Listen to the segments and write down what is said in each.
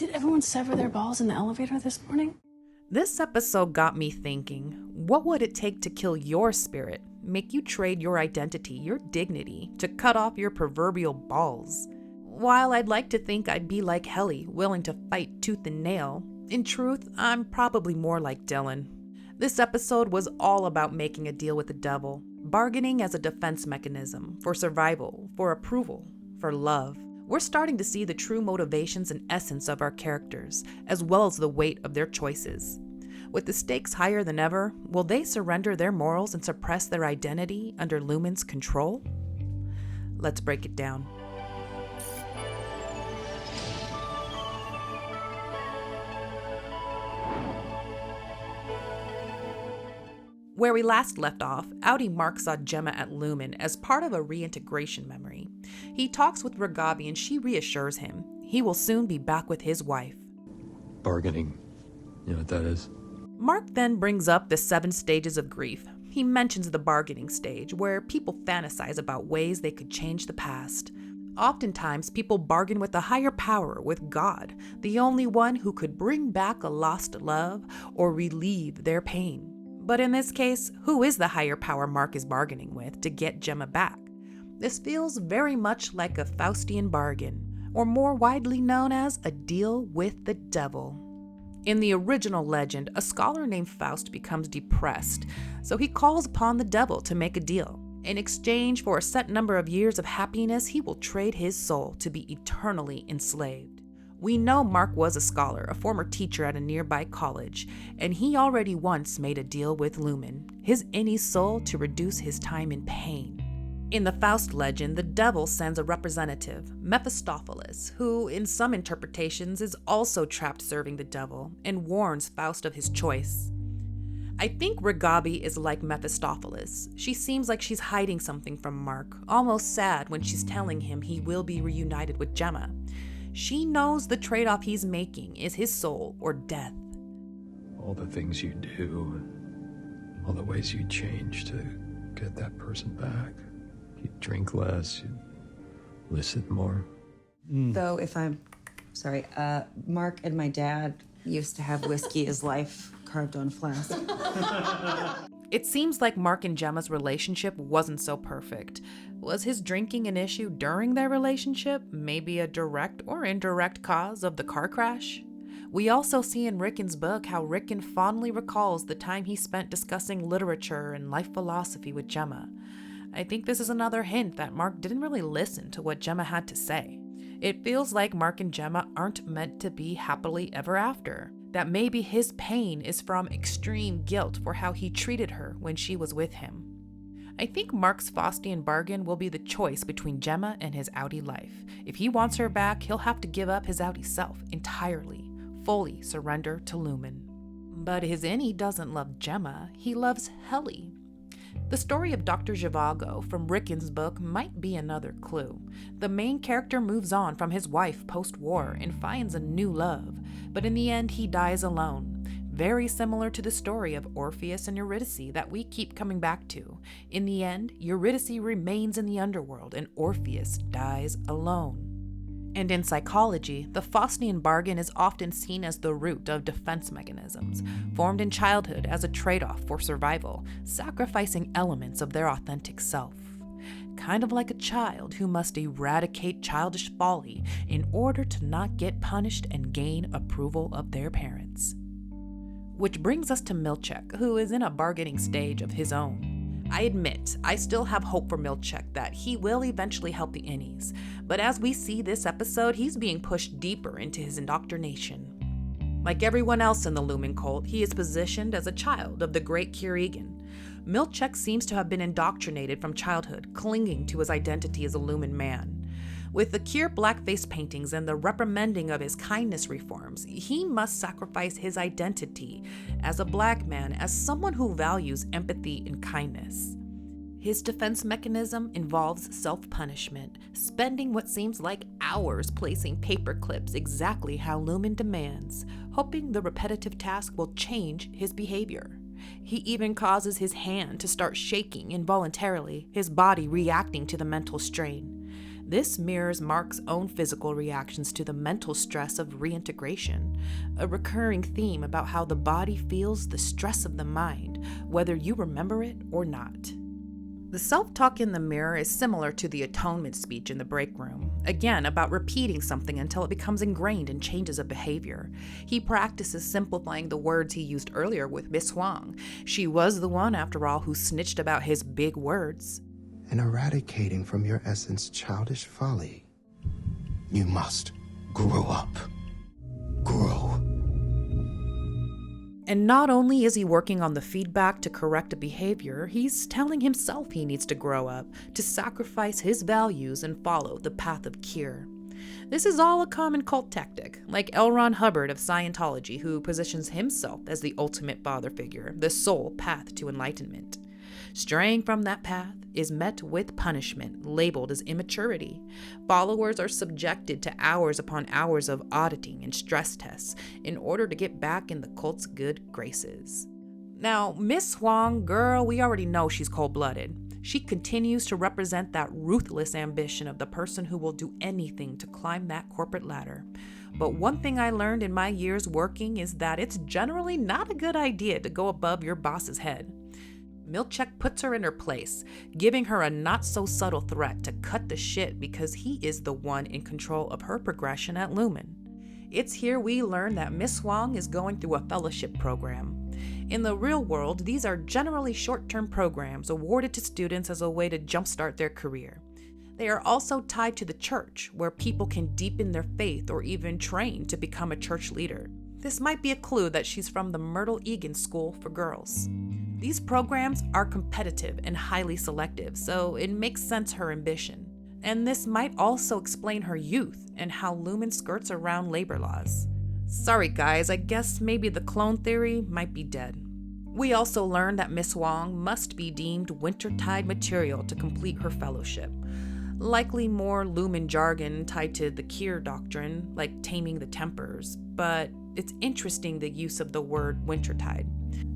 Did everyone sever their balls in the elevator this morning? This episode got me thinking, what would it take to kill your spirit, make you trade your identity, your dignity, to cut off your proverbial balls? While I'd like to think I'd be like Helly, willing to fight tooth and nail, in truth, I'm probably more like Dylan. This episode was all about making a deal with the devil, bargaining as a defense mechanism, for survival, for approval, for love. We're starting to see the true motivations and essence of our characters, as well as the weight of their choices. With the stakes higher than ever, will they surrender their morals and suppress their identity under Lumen's control? Let's break it down. Where we last left off, Outie Mark saw Gemma at Lumen as part of a reintegration memory. He talks with Ragabi and she reassures him he will soon be back with his wife. Bargaining, you know what that is? Mark then brings up the 7 stages of grief. He mentions the bargaining stage, where people fantasize about ways they could change the past. Oftentimes, people bargain with a higher power, with God, the only one who could bring back a lost love or relieve their pain. But in this case, who is the higher power Mark is bargaining with to get Gemma back? This feels very much like a Faustian bargain, or more widely known as a deal with the devil. In the original legend, a scholar named Faust becomes depressed, so he calls upon the devil to make a deal. In exchange for a set number of years of happiness, he will trade his soul to be eternally enslaved. We know Mark was a scholar, a former teacher at a nearby college, and he already once made a deal with Lumen, his innie soul, to reduce his time in pain. In the Faust legend, the devil sends a representative, Mephistopheles, who, in some interpretations, is also trapped serving the devil, and warns Faust of his choice. I think Ragabi is like Mephistopheles. She seems like she's hiding something from Mark, almost sad when she's telling him he will be reunited with Gemma. She knows the trade-off he's making is his soul or death. All the things you do, all the ways you change to get that person back. You'd drink less, you'd listen more. Though, if I'm sorry, Mark and my dad used to have whiskey as life carved on a flask. It seems like Mark and Gemma's relationship wasn't so perfect. Was his drinking an issue during their relationship? Maybe a direct or indirect cause of the car crash? We also see in Rickon's book how Rickon fondly recalls the time he spent discussing literature and life philosophy with Gemma. I think this is another hint that Mark didn't really listen to what Gemma had to say. It feels like Mark and Gemma aren't meant to be happily ever after. That maybe his pain is from extreme guilt for how he treated her when she was with him. I think Mark's Faustian bargain will be the choice between Gemma and his Outie life. If he wants her back, he'll have to give up his Outie self entirely, fully surrender to Lumen. But his innie doesn't love Gemma, he loves Helly. The story of Dr. Zhivago from Rickon's book might be another clue. The main character moves on from his wife post-war and finds a new love, but in the end he dies alone. Very similar to the story of Orpheus and Eurydice that we keep coming back to. In the end, Eurydice remains in the underworld and Orpheus dies alone. And in psychology, the Faustian bargain is often seen as the root of defense mechanisms, formed in childhood as a trade-off for survival, sacrificing elements of their authentic self. Kind of like a child who must eradicate childish folly in order to not get punished and gain approval of their parents. Which brings us to Milchick, who is in a bargaining stage of his own. I admit, I still have hope for Milchick that he will eventually help the innies, but as we see this episode, he's being pushed deeper into his indoctrination. Like everyone else in the Lumen cult, he is positioned as a child of the great Kirigan. Milchick seems to have been indoctrinated from childhood, clinging to his identity as a Lumen man. With the Kier blackface paintings and the reprimanding of his kindness reforms, he must sacrifice his identity as a black man, as someone who values empathy and kindness. His defense mechanism involves self-punishment, spending what seems like hours placing paper clips exactly how Lumen demands, hoping the repetitive task will change his behavior. He even causes his hand to start shaking involuntarily, his body reacting to the mental strain. This mirrors Mark's own physical reactions to the mental stress of reintegration, a recurring theme about how the body feels the stress of the mind, whether you remember it or not. The self-talk in the mirror is similar to the atonement speech in the break room, again about repeating something until it becomes ingrained and changes a behavior. He practices simplifying the words he used earlier with Miss Huang. She was the one, after all, who snitched about his big words. And eradicating from your essence childish folly, you must grow up. Grow. And not only is he working on the feedback to correct a behavior, he's telling himself he needs to grow up, to sacrifice his values and follow the path of cure. This is all a common cult tactic, like L. Ron Hubbard of Scientology, who positions himself as the ultimate father figure, the sole path to enlightenment. Straying from that path is met with punishment, labeled as immaturity. Followers are subjected to hours upon hours of auditing and stress tests in order to get back in the cult's good graces. Now, Miss Huang, girl, we already know she's cold-blooded. She continues to represent that ruthless ambition of the person who will do anything to climb that corporate ladder. But one thing I learned in my years working is that it's generally not a good idea to go above your boss's head. Milchick puts her in her place, giving her a not-so-subtle threat to cut the shit because he is the one in control of her progression at Lumen. It's here we learn that Miss Huang is going through a fellowship program. In the real world, these are generally short-term programs awarded to students as a way to jumpstart their career. They are also tied to the church, where people can deepen their faith or even train to become a church leader. This might be a clue that she's from the Myrtle Egan School for Girls. These programs are competitive and highly selective, so it makes sense her ambition. And this might also explain her youth and how Lumen skirts around labor laws. Sorry guys, I guess maybe the clone theory might be dead. We also learned that Miss Huang must be deemed wintertide material to complete her fellowship. Likely more Lumen jargon tied to the Kier doctrine, like taming the tempers, but it's interesting the use of the word wintertide.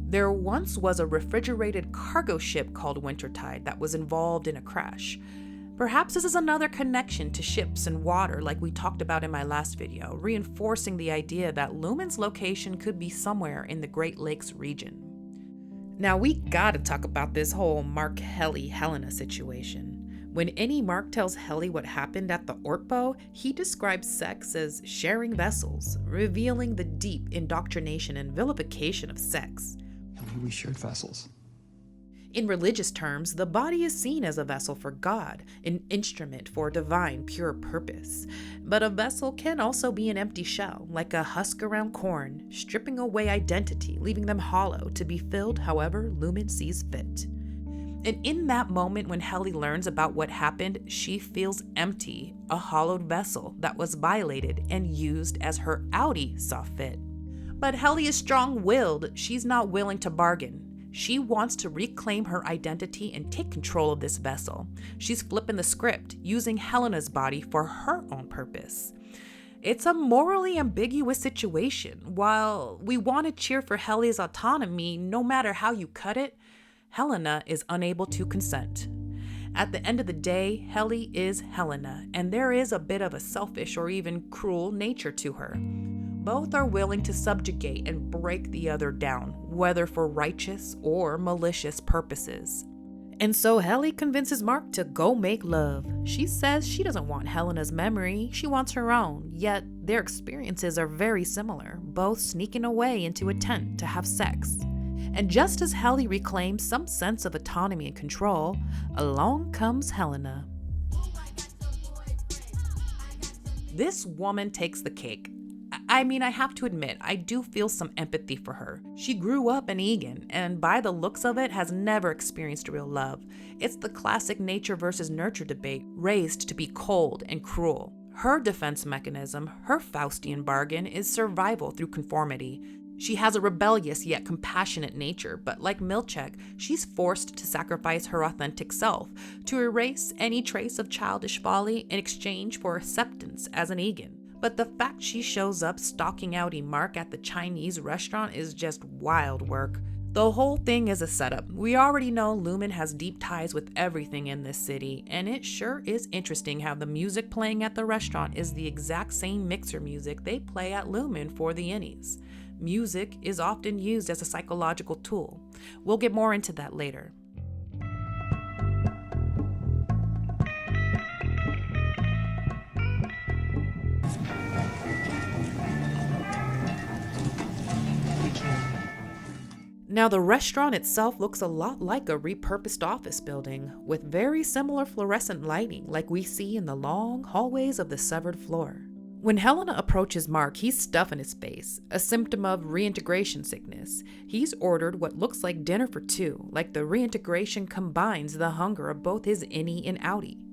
There once was a refrigerated cargo ship called Wintertide that was involved in a crash. Perhaps this is another connection to ships and water like we talked about in my last video, reinforcing the idea that Lumen's location could be somewhere in the Great Lakes region. Now we gotta talk about this whole Mark Helly Helena situation. When any Mark tells Helly what happened at the Orpo, he describes sex as sharing vessels, revealing the deep indoctrination and vilification of sex. We shared vessels. In religious terms, the body is seen as a vessel for God, an instrument for divine, pure purpose. But a vessel can also be an empty shell, like a husk around corn, stripping away identity, leaving them hollow to be filled however Lumen sees fit. And in that moment when Helly learns about what happened, she feels empty, a hollowed vessel that was violated and used as her outie saw fit. But Helly is strong-willed. She's not willing to bargain. She wants to reclaim her identity and take control of this vessel. She's flipping the script, using Helena's body for her own purpose. It's a morally ambiguous situation. While we want to cheer for Helly's autonomy, no matter how you cut it, Helena is unable to consent. At the end of the day, Helly is Helena, and there is a bit of a selfish or even cruel nature to her. Both are willing to subjugate and break the other down, whether for righteous or malicious purposes. And so Helly convinces Mark to go make love. She says she doesn't want Helena's memory, she wants her own, yet their experiences are very similar, both sneaking away into a tent to have sex. And just as Helly reclaims some sense of autonomy and control, along comes Helena. This woman takes the cake. I mean, I have to admit, I do feel some empathy for her. She grew up in Egan, and by the looks of it, has never experienced real love. It's the classic nature versus nurture debate, raised to be cold and cruel. Her defense mechanism, her Faustian bargain, is survival through conformity. She has a rebellious yet compassionate nature, but like Milchick, she's forced to sacrifice her authentic self, to erase any trace of childish folly in exchange for acceptance as an Egan. But the fact she shows up stalking out Mark at the Chinese restaurant is just wild work. The whole thing is a setup. We already know Lumen has deep ties with everything in this city, and it sure is interesting how the music playing at the restaurant is the exact same mixer music they play at Lumen for the innies. Music is often used as a psychological tool. We'll get more into that later. Now, the restaurant itself looks a lot like a repurposed office building, with very similar fluorescent lighting like we see in the long hallways of the severed floor. When Helena approaches Mark, he's stuffing his face, a symptom of reintegration sickness. He's ordered what looks like dinner for two, like the reintegration combines the hunger of both his innie and outie.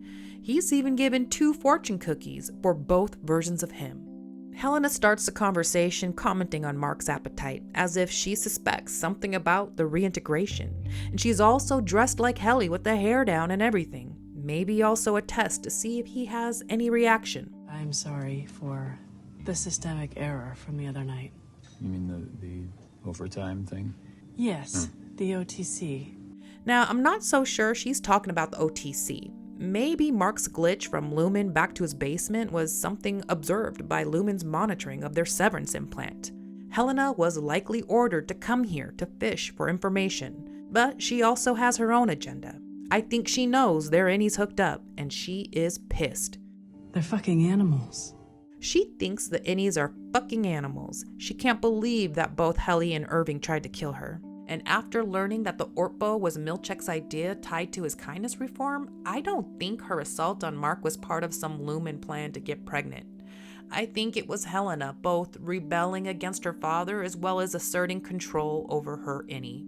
He's even given 2 fortune cookies for both versions of him. Helena starts the conversation commenting on Mark's appetite, as if she suspects something about the reintegration. And she's also dressed like Helly with the hair down and everything. Maybe also a test to see if he has any reaction. I'm sorry for the systemic error from the other night. You mean the overtime thing? Yes, the OTC. Now, I'm not so sure she's talking about the OTC. Maybe Mark's glitch from Lumen back to his basement was something observed by Lumen's monitoring of their Severance implant. Helena was likely ordered to come here to fish for information, but she also has her own agenda. I think she knows their innie's hooked up, and she is pissed. They're fucking animals. She thinks the innies are fucking animals. She can't believe that both Helly and Irving tried to kill her. And after learning that the Orpo was Milchick's idea tied to his kindness reform, I don't think her assault on Mark was part of some Lumen plan to get pregnant. I think it was Helena both rebelling against her father as well as asserting control over her innie.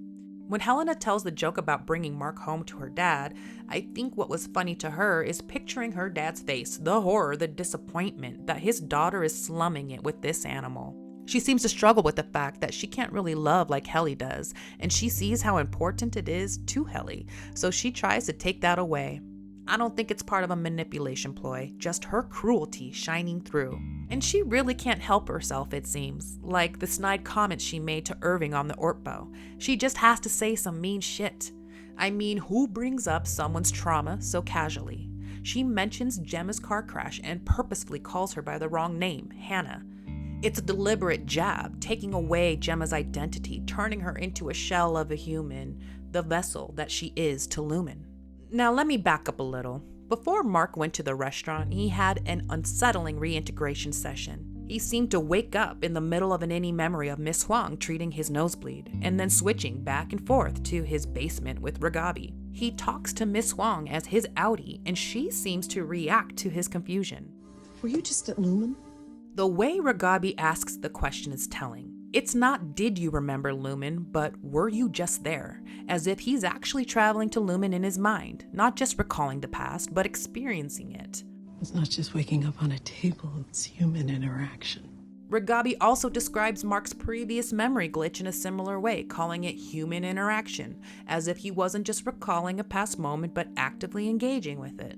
When Helena tells the joke about bringing Mark home to her dad, I think what was funny to her is picturing her dad's face, the horror, the disappointment that his daughter is slumming it with this animal. She seems to struggle with the fact that she can't really love like Helly does, and she sees how important it is to Helly, so she tries to take that away. I don't think it's part of a manipulation ploy, just her cruelty shining through. And she really can't help herself, it seems, like the snide comments she made to Irving on the Orpo. She just has to say some mean shit. I mean, who brings up someone's trauma so casually? She mentions Gemma's car crash and purposefully calls her by the wrong name, Hannah. It's a deliberate jab, taking away Gemma's identity, turning her into a shell of a human, the vessel that she is to Lumen. Now let me back up a little. Before Mark went to the restaurant, he had an unsettling reintegration session. He seemed to wake up in the middle of an innie memory of Miss Huang treating his nosebleed, and then switching back and forth to his basement with Ragabi. He talks to Miss Huang as his outie, and she seems to react to his confusion. Were you just at Lumen? The way Ragabi asks the question is telling. It's not did you remember Lumen, but were you just there? As if he's actually traveling to Lumen in his mind, not just recalling the past, but experiencing it. It's not just waking up on a table, it's human interaction. Ragabi also describes Mark's previous memory glitch in a similar way, calling it human interaction, as if he wasn't just recalling a past moment, but actively engaging with it.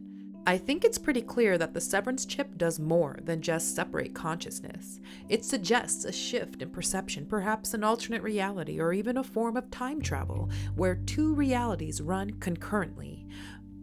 I think it's pretty clear that the Severance chip does more than just separate consciousness. It suggests a shift in perception, perhaps an alternate reality, or even a form of time travel, where 2 realities run concurrently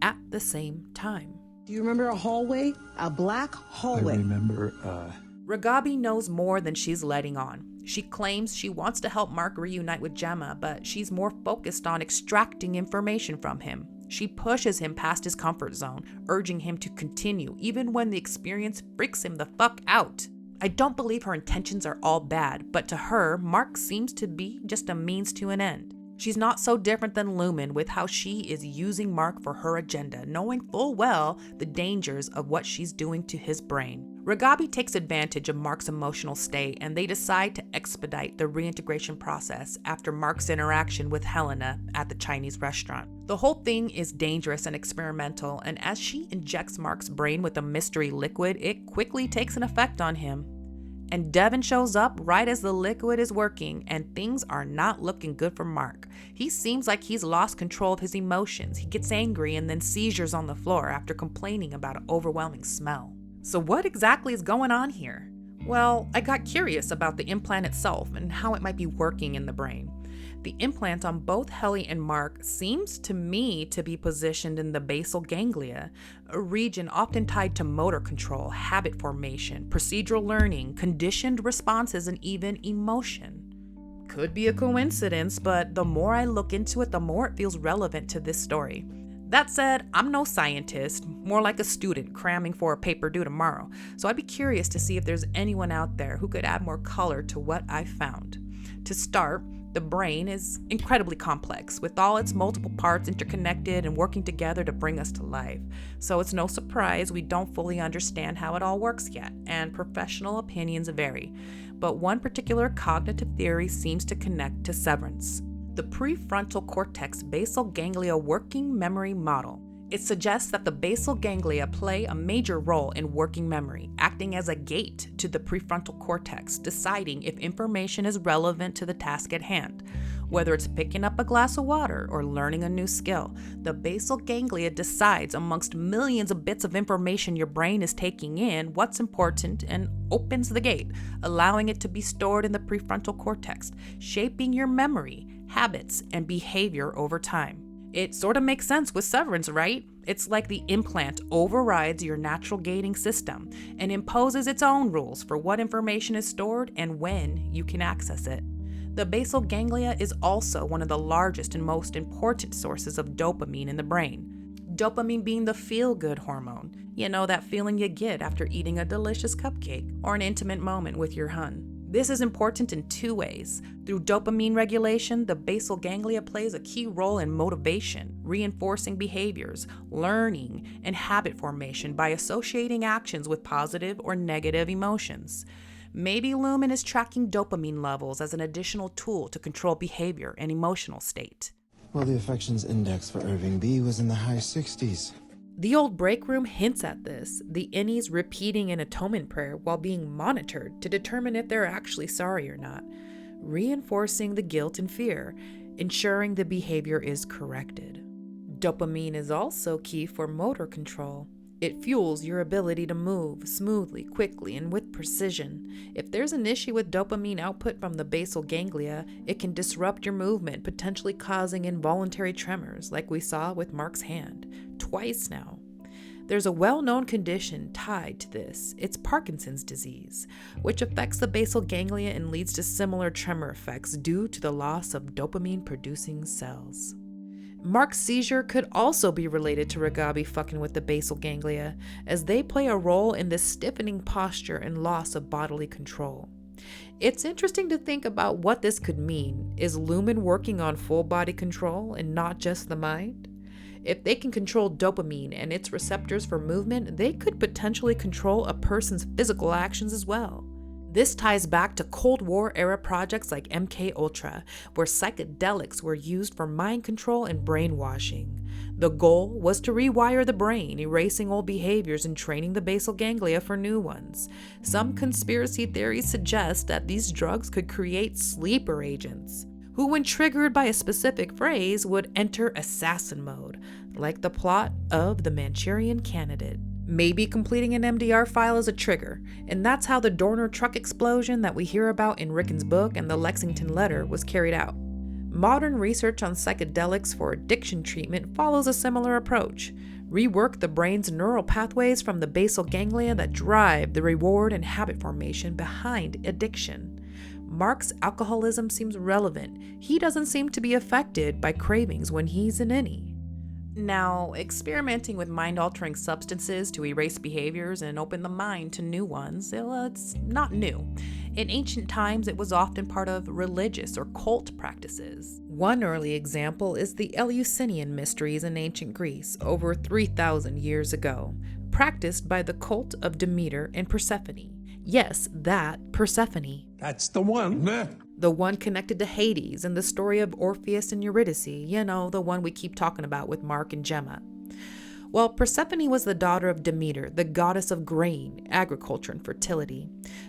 at the same time. Do you remember a hallway? A black hallway? I remember, Ragabi knows more than she's letting on. She claims she wants to help Mark reunite with Gemma, but she's more focused on extracting information from him. She pushes him past his comfort zone, urging him to continue, even when the experience freaks him the fuck out. I don't believe her intentions are all bad, but to her, Mark seems to be just a means to an end. She's not so different than Lumen with how she is using Mark for her agenda, knowing full well the dangers of what she's doing to his brain. Ragabi takes advantage of Mark's emotional state, and they decide to expedite the reintegration process after Mark's interaction with Helena at the Chinese restaurant. The whole thing is dangerous and experimental, and as she injects Mark's brain with a mystery liquid, it quickly takes an effect on him. And Devin shows up right as the liquid is working, and things are not looking good for Mark. He seems like he's lost control of his emotions. He gets angry and then seizures on the floor after complaining about an overwhelming smell. So what exactly is going on here? Well, I got curious about the implant itself and how it might be working in the brain. The implant on both Helly and Mark seems to me to be positioned in the basal ganglia, a region often tied to motor control, habit formation, procedural learning, conditioned responses, and even emotion. Could be a coincidence, but the more I look into it, the more it feels relevant to this story. That said, I'm no scientist, more like a student cramming for a paper due tomorrow, so I'd be curious to see if there's anyone out there who could add more color to what I found. To start, the brain is incredibly complex, with all its multiple parts interconnected and working together to bring us to life. So it's no surprise we don't fully understand how it all works yet, and professional opinions vary. But one particular cognitive theory seems to connect to Severance, the prefrontal cortex basal ganglia working memory model. It suggests that the basal ganglia play a major role in working memory, acting as a gate to the prefrontal cortex, deciding if information is relevant to the task at hand. Whether it's picking up a glass of water or learning a new skill, the basal ganglia decides amongst millions of bits of information your brain is taking in what's important and opens the gate, allowing it to be stored in the prefrontal cortex, shaping your memory, habits, and behavior over time. It sort of makes sense with Severance, right? It's like the implant overrides your natural gating system and imposes its own rules for what information is stored and when you can access it. The basal ganglia is also one of the largest and most important sources of dopamine in the brain. Dopamine being the feel-good hormone. You know, that feeling you get after eating a delicious cupcake or an intimate moment with your hun. This is important in two ways. Through dopamine regulation, the basal ganglia plays a key role in motivation, reinforcing behaviors, learning, and habit formation by associating actions with positive or negative emotions. Maybe Lumen is tracking dopamine levels as an additional tool to control behavior and emotional state. Well, the affections index for Irving B was in the high 60s. The old break room hints at this, the innies repeating an atonement prayer while being monitored to determine if they're actually sorry or not, reinforcing the guilt and fear, ensuring the behavior is corrected. Dopamine is also key for motor control. It fuels your ability to move smoothly, quickly, and with precision. If there's an issue with dopamine output from the basal ganglia, it can disrupt your movement, potentially causing involuntary tremors, like we saw with Mark's hand, twice now. There's a well-known condition tied to this. It's Parkinson's disease, which affects the basal ganglia and leads to similar tremor effects due to the loss of dopamine-producing cells. Mark's seizure could also be related to Ragabi fucking with the basal ganglia, as they play a role in this stiffening posture and loss of bodily control. It's interesting to think about what this could mean. Is Lumen working on full body control and not just the mind? If they can control dopamine and its receptors for movement, they could potentially control a person's physical actions as well. This ties back to Cold War era projects like MK Ultra, where psychedelics were used for mind control and brainwashing. The goal was to rewire the brain, erasing old behaviors and training the basal ganglia for new ones. Some conspiracy theories suggest that these drugs could create sleeper agents, who, when triggered by a specific phrase, would enter assassin mode, like the plot of The Manchurian Candidate. Maybe completing an MDR file is a trigger, and that's how the Dorner truck explosion that we hear about in Ricken's book and the Lexington letter was carried out. Modern research on psychedelics for addiction treatment follows a similar approach. Rework the brain's neural pathways from the basal ganglia that drive the reward and habit formation behind addiction. Mark's alcoholism seems relevant. He doesn't seem to be affected by cravings when he's in any. Now, experimenting with mind-altering substances to erase behaviors and open the mind to new ones, it's not new. In ancient times, it was often part of religious or cult practices. One early example is the Eleusinian mysteries in ancient Greece over 3,000 years ago, practiced by the cult of Demeter and Persephone. Yes, that Persephone. That's the one. The one connected to Hades in the story of Orpheus and Eurydice, you know, the one we keep talking about with Mark and Gemma. Well, Persephone was the daughter of Demeter, the goddess of grain, agriculture, and fertility.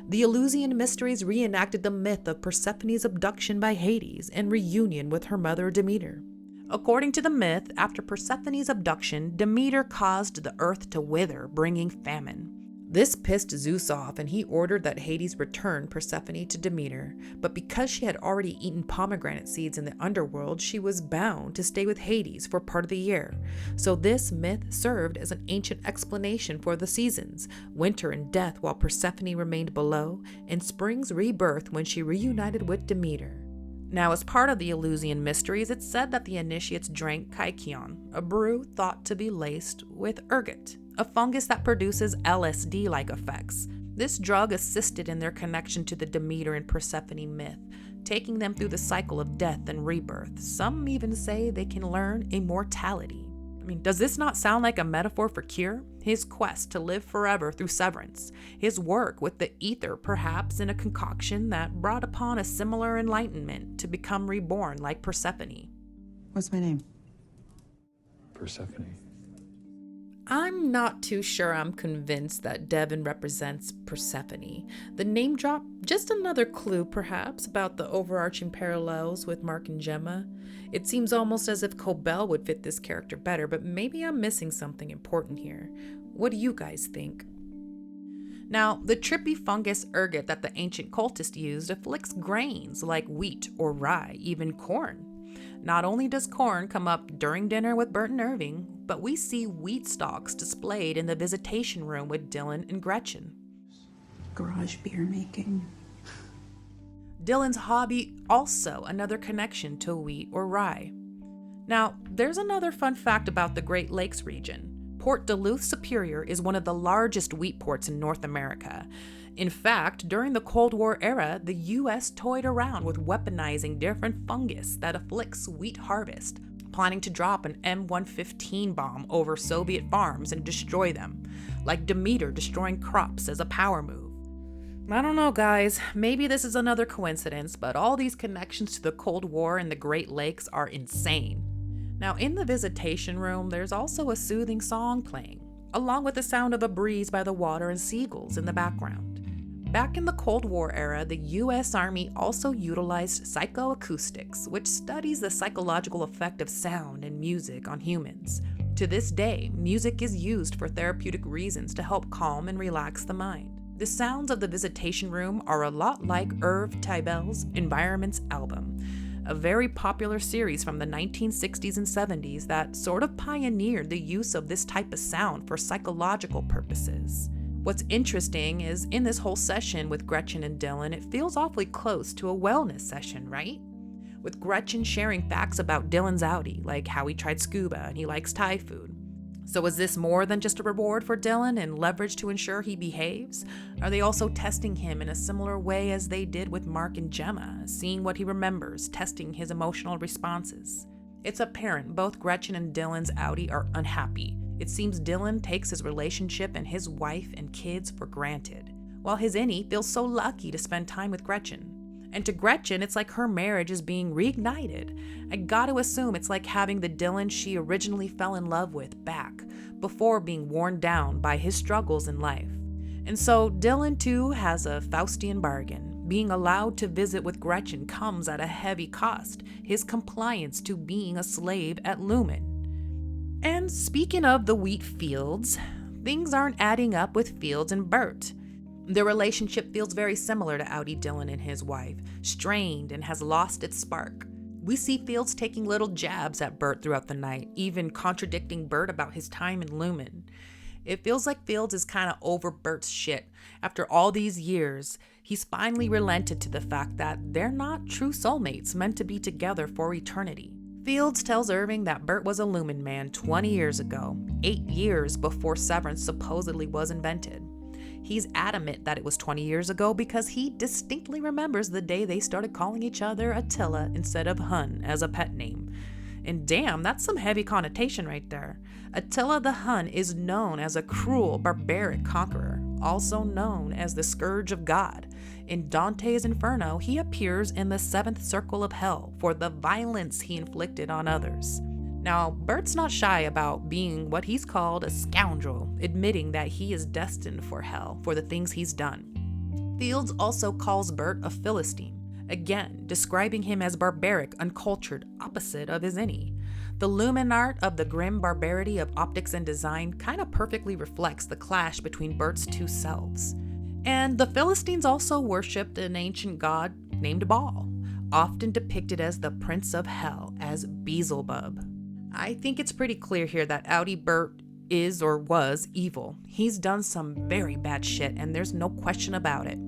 The Eleusinian mysteries reenacted the myth of Persephone's abduction by Hades and reunion with her mother Demeter. According to the myth, after Persephone's abduction, Demeter caused the earth to wither, bringing famine. This pissed Zeus off, and he ordered that Hades return Persephone to Demeter, but because she had already eaten pomegranate seeds in the underworld, she was bound to stay with Hades for part of the year. So this myth served as an ancient explanation for the seasons, winter and death while Persephone remained below, and spring's rebirth when she reunited with Demeter. Now, as part of the Eleusinian mysteries, it's said that the initiates drank kykeon, a brew thought to be laced with ergot, a fungus that produces LSD-like effects. This drug assisted in their connection to the Demeter and Persephone myth, taking them through the cycle of death and rebirth. Some even say they can learn immortality. Does this not sound like a metaphor for cure? His quest to live forever through Severance, his work with the ether perhaps in a concoction that brought upon a similar enlightenment to become reborn like Persephone. What's my name? Persephone. I'm not too sure I'm convinced that Devon represents Persephone. The name drop, just another clue perhaps about the overarching parallels with Mark and Gemma. It seems almost as if Cobell would fit this character better, but maybe I'm missing something important here. What do you guys think? Now, the trippy fungus ergot that the ancient cultist used afflicts grains like wheat or rye, even corn. Not only does corn come up during dinner with Burt and Irving, but we see wheat stalks displayed in the visitation room with Dylan and Gretchen. Garage beer making. Dylan's hobby also another connection to wheat or rye. Now, there's another fun fact about the Great Lakes region. Port Duluth Superior is one of the largest wheat ports in North America. In fact, during the Cold War era, the U.S. toyed around with weaponizing different fungus that afflicts wheat harvest, planning to drop an M115 bomb over Soviet farms and destroy them, like Demeter destroying crops as a power move. I don't know, guys. Maybe this is another coincidence, but all these connections to the Cold War and the Great Lakes are insane. Now, in the visitation room, there's also a soothing song playing, along with the sound of a breeze by the water and seagulls in the background. Back in the Cold War era, the U.S. Army also utilized psychoacoustics, which studies the psychological effect of sound and music on humans. To this day, music is used for therapeutic reasons to help calm and relax the mind. The sounds of the visitation room are a lot like Irv Tybell's Environments album, a very popular series from the 1960s and 70s that sort of pioneered the use of this type of sound for psychological purposes. What's interesting is in this whole session with Gretchen and Dylan, it feels awfully close to a wellness session, right? With Gretchen sharing facts about Dylan's outie, like how he tried scuba and he likes Thai food. So is this more than just a reward for Dylan and leverage to ensure he behaves? Are they also testing him in a similar way as they did with Mark and Gemma, seeing what he remembers, testing his emotional responses? It's apparent both Gretchen and Dylan's outie are unhappy. It seems Dylan takes his relationship and his wife and kids for granted, while his innie feels so lucky to spend time with Gretchen. And to Gretchen, it's like her marriage is being reignited. I gotta assume it's like having the Dylan she originally fell in love with back, before being worn down by his struggles in life. And so Dylan too has a Faustian bargain. Being allowed to visit with Gretchen comes at a heavy cost, his compliance to being a slave at Lumen. And speaking of the wheat fields, things aren't adding up with Fields and Burt. Their relationship feels very similar to outie Dylan and his wife, strained and has lost its spark. We see Fields taking little jabs at Burt throughout the night, even contradicting Burt about his time in Lumen. It feels like Fields is kind of over Burt's shit. After all these years, he's finally relented to the fact that they're not true soulmates meant to be together for eternity. Fields tells Irving that Burt was a Lumen man 20 years ago, 8 years before Severance supposedly was invented. He's adamant that it was 20 years ago because he distinctly remembers the day they started calling each other Attila instead of Hun as a pet name. And damn, that's some heavy connotation right there. Attila the Hun is known as a cruel, barbaric conqueror, also known as the Scourge of God. In Dante's Inferno, he appears in the 7th circle of hell for the violence he inflicted on others. Now, Burt's not shy about being what he's called a scoundrel, admitting that he is destined for hell for the things he's done. Fields also calls Burt a Philistine, again describing him as barbaric, uncultured, opposite of his innie. The lumen art of the grim barbarity of optics and design kind of perfectly reflects the clash between Burt's two selves. And the Philistines also worshipped an ancient god named Baal, often depicted as the prince of hell, as Beelzebub. I think it's pretty clear here that Outie Burt is or was evil. He's done some very bad shit, and there's no question about it.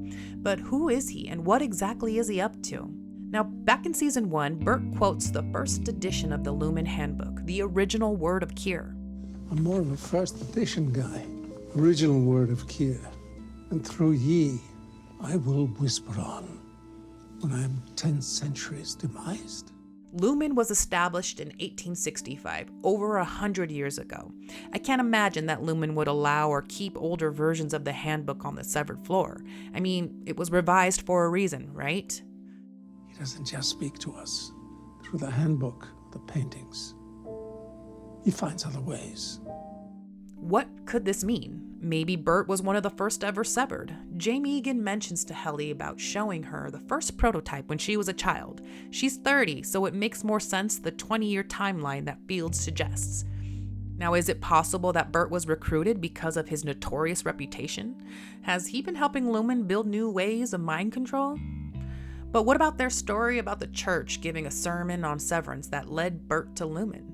But who is he, and what exactly is he up to? Now, back in season 1, Burt quotes the first edition of the Lumen Handbook, the original word of cure. I'm more of a first edition guy. Original word of cure. And through ye, I will whisper on when I am 10 centuries demised. Lumen was established in 1865, over 100 years ago. I can't imagine that Lumen would allow or keep older versions of the handbook on the severed floor. I mean, it was revised for a reason, right? He doesn't just speak to us through the handbook, the paintings. He finds other ways. What could this mean? Maybe Burt was one of the first ever severed. Jamie Egan mentions to Helly about showing her the first prototype when she was a child. She's 30, so it makes more sense the 20-year timeline that Fields suggests. Now, is it possible that Burt was recruited because of his notorious reputation? Has he been helping Lumen build new ways of mind control? But what about their story about the church giving a sermon on severance that led Burt to Lumen?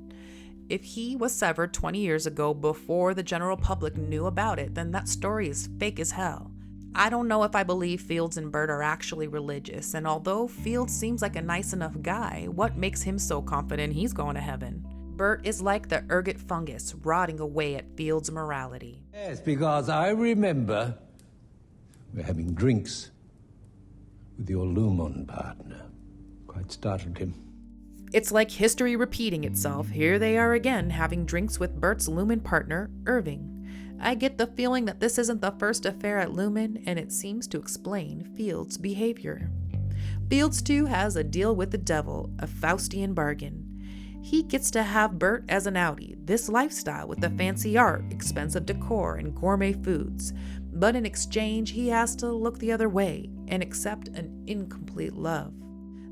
If he was severed 20 years ago before the general public knew about it, then that story is fake as hell. I don't know if I believe Fields and Burt are actually religious, and although Fields seems like a nice enough guy, what makes him so confident he's going to heaven? Burt is like the ergot fungus rotting away at Fields' morality. Yes, because I remember we're having drinks with your Lumon partner. Quite startled him. It's like history repeating itself. Here they are again, having drinks with Burt's Lumen partner, Irving. I get the feeling that this isn't the first affair at Lumen, and it seems to explain Fields' behavior. Fields, too, has a deal with the devil, a Faustian bargain. He gets to have Burt as an outie, this lifestyle with the fancy art, expensive decor, and gourmet foods. But in exchange, he has to look the other way and accept an incomplete love.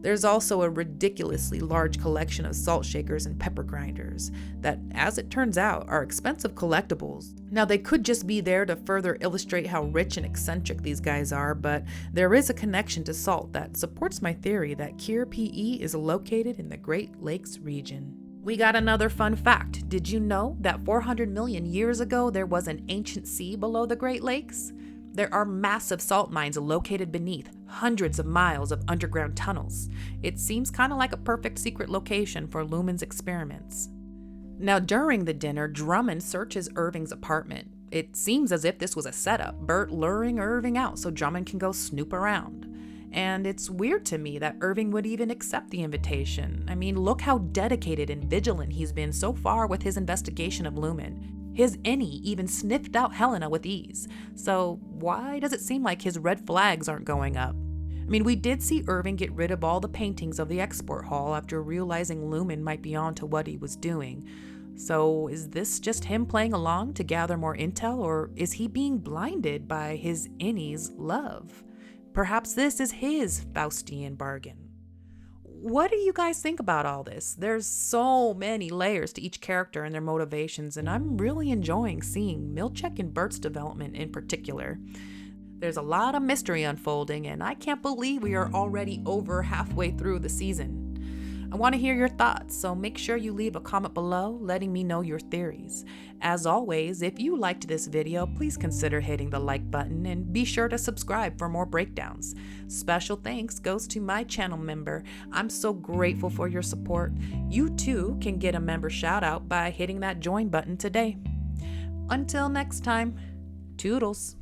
There's also a ridiculously large collection of salt shakers and pepper grinders that, as it turns out, are expensive collectibles. Now, they could just be there to further illustrate how rich and eccentric these guys are, but there is a connection to salt that supports my theory that Cure PE is located in the Great Lakes region. We got another fun fact. Did you know that 400 million years ago there was an ancient sea below the Great Lakes? There are massive salt mines located beneath, hundreds of miles of underground tunnels. It seems kind of like a perfect secret location for Lumen's experiments. Now, during the dinner, Drummond searches Irving's apartment. It seems as if this was a setup, Burt luring Irving out so Drummond can go snoop around. And it's weird to me that Irving would even accept the invitation. I mean, look how dedicated and vigilant he's been so far with his investigation of Lumen. His Innie even sniffed out Helena with ease. So why does it seem like his red flags aren't going up? I mean, we did see Irving get rid of all the paintings of the export hall after realizing Lumen might be on to what he was doing. So is this just him playing along to gather more intel, or is he being blinded by his Innie's love? Perhaps this is his Faustian bargain. What do you guys think about all this? There's so many layers to each character and their motivations, and I'm really enjoying seeing Milchick and Burt's development in particular. There's a lot of mystery unfolding, and I can't believe we are already over halfway through the season. I want to hear your thoughts, so make sure you leave a comment below letting me know your theories. As always, if you liked this video, please consider hitting the like button and be sure to subscribe for more breakdowns. Special thanks goes to my channel member. I'm so grateful for your support. You too can get a member shout out by hitting that join button today. Until next time, toodles.